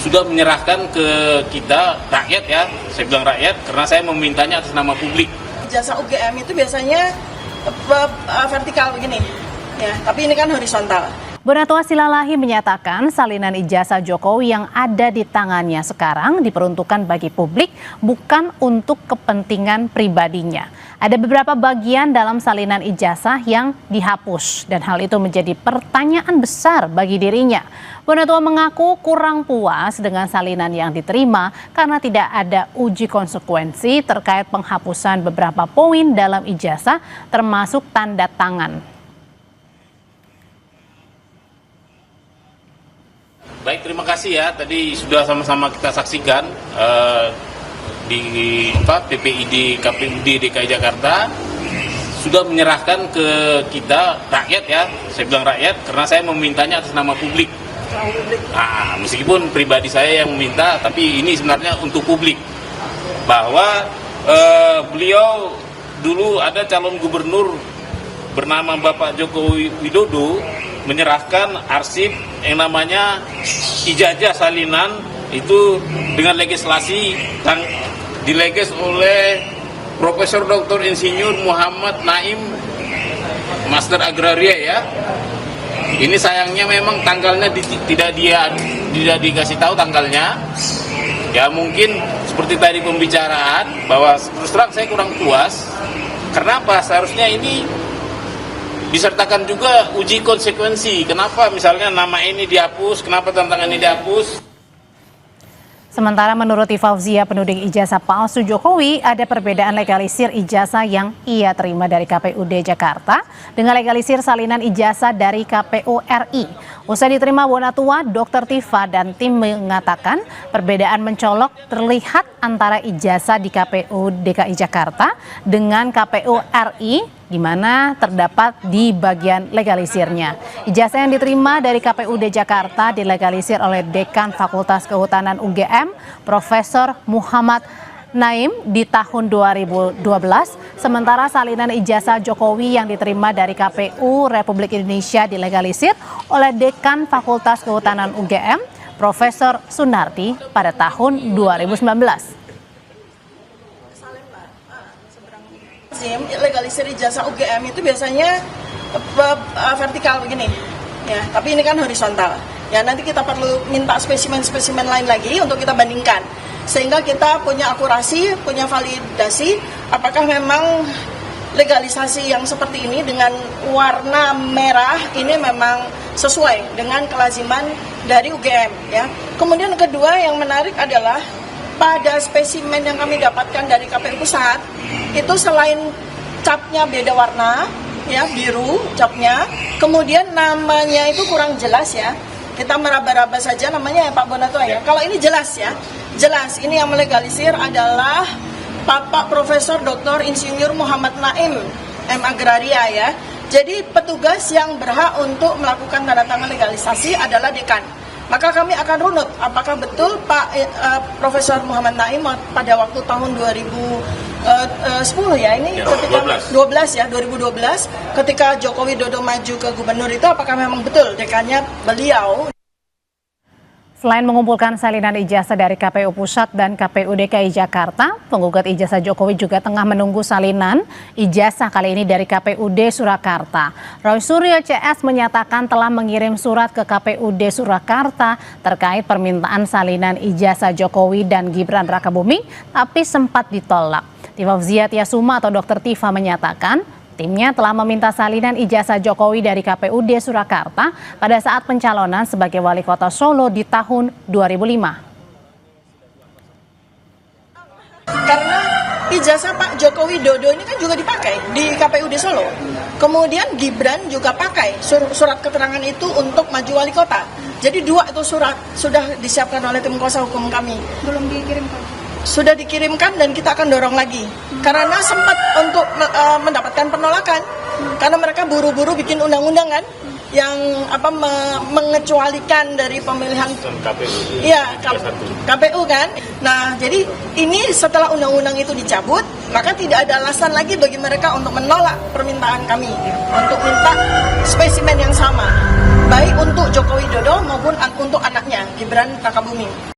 sudah menyerahkan ke kita rakyat ya, saya bilang rakyat karena saya memintanya atas nama publik. Ijazah UGM itu biasanya vertikal begini, ya, tapi ini kan horizontal. Bonatua Silalahi menyatakan salinan ijazah Jokowi yang ada di tangannya sekarang diperuntukkan bagi publik, bukan untuk kepentingan pribadinya. Ada beberapa bagian dalam salinan ijazah yang dihapus dan hal itu menjadi pertanyaan besar bagi dirinya. Bonatua mengaku kurang puas dengan salinan yang diterima karena tidak ada uji konsekuensi terkait penghapusan beberapa poin dalam ijazah termasuk tanda tangan. Baik, terima kasih ya. Tadi sudah sama-sama kita saksikan di PPID KPUD DKI Jakarta sudah menyerahkan ke kita rakyat ya. Saya bilang rakyat karena saya memintanya atas nama publik. Nah, meskipun pribadi saya yang meminta, tapi ini sebenarnya untuk publik. Bahwa beliau dulu ada calon gubernur bernama Bapak Joko Widodo menyerahkan arsip yang namanya ijazah salinan itu dengan legislasi dileges oleh Profesor Dr. Insinyur Muhammad Naim, Master Agraria ya. Ini sayangnya memang tanggalnya tidak dikasih tahu tanggalnya. Ya mungkin seperti tadi pembicaraan bahwa terus terang saya kurang puas. Kenapa? Seharusnya ini disertakan juga uji konsekuensi. Kenapa misalnya nama ini dihapus, kenapa tantangan ini dihapus? Sementara menurut Fauzia, penuding ijazah palsu Jokowi, ada perbedaan legalisir ijazah yang ia terima dari KPUD Jakarta dengan legalisir salinan ijazah dari KPU RI. Usai diterima Bonatua, Dr. Tifa dan tim mengatakan perbedaan mencolok terlihat antara ijazah di KPU DKI Jakarta dengan KPU RI, di mana terdapat di bagian legalisirnya. Ijazah yang diterima dari KPUD Jakarta dilegalisir oleh Dekan Fakultas Kehutanan UGM, Profesor Muhammad Naim di tahun 2012, sementara salinan ijazah Jokowi yang diterima dari KPU Republik Indonesia dilegalisir oleh Dekan Fakultas Kehutanan UGM, Profesor Sunarti pada tahun 2019. Legalisir ijazah UGM itu biasanya vertikal begini, ya, tapi ini kan horizontal. Ya, nanti kita perlu minta spesimen-spesimen lain lagi untuk kita bandingkan, sehingga kita punya akurasi, punya validasi, apakah memang legalisasi yang seperti ini dengan warna merah ini memang sesuai dengan kelaziman dari UGM. Ya. Kemudian kedua yang menarik adalah pada spesimen yang kami dapatkan dari KPU Pusat, itu selain capnya beda warna, ya biru capnya, kemudian namanya itu kurang jelas ya. Kita meraba-raba saja namanya ya Pak Bonatua ya. Kalau ini jelas ya, jelas. Ini yang melegalisir adalah Bapak Profesor Dr. Insinyur Muhammad Naim, M Agraria ya. Jadi petugas yang berhak untuk melakukan tanda tangan legalisasi adalah dekan. Maka kami akan runut apakah betul Pak Profesor Muhammad Naim pada waktu tahun 2010 ya, ini ya, ketika 2012 ketika Joko Widodo maju ke gubernur itu apakah memang betul dekannya beliau. Selain mengumpulkan salinan ijazah dari KPU Pusat dan KPU DKI Jakarta, penggugat ijazah Jokowi juga tengah menunggu salinan ijazah kali ini dari KPUD Surakarta. Roy Suryo CS menyatakan telah mengirim surat ke KPUD Surakarta terkait permintaan salinan ijazah Jokowi dan Gibran Rakabuming, tapi sempat ditolak. Fauzia Tiasuma atau Dr. Tifa menyatakan timnya telah meminta salinan ijazah Jokowi dari KPUD Surakarta pada saat pencalonan sebagai wali kota Solo di tahun 2005. Karena ijazah Pak Joko Widodo ini kan juga dipakai di KPUD Solo. Kemudian Gibran juga pakai surat keterangan itu untuk maju wali kota. Jadi dua itu surat sudah disiapkan oleh tim kuasa hukum kami. Belum dikirimkan? Sudah dikirimkan dan kita akan dorong lagi. Karena sempat untuk mendapatkan penolakan. Karena mereka buru-buru bikin undang-undang kan. Yang mengecualikan dari pemilihan KPU. Iya, KPU kan. Nah, jadi ini setelah undang-undang itu dicabut, maka tidak ada alasan lagi bagi mereka untuk menolak permintaan kami untuk minta spesimen yang sama, baik untuk Joko Widodo maupun untuk anaknya Gibran Rakabuming.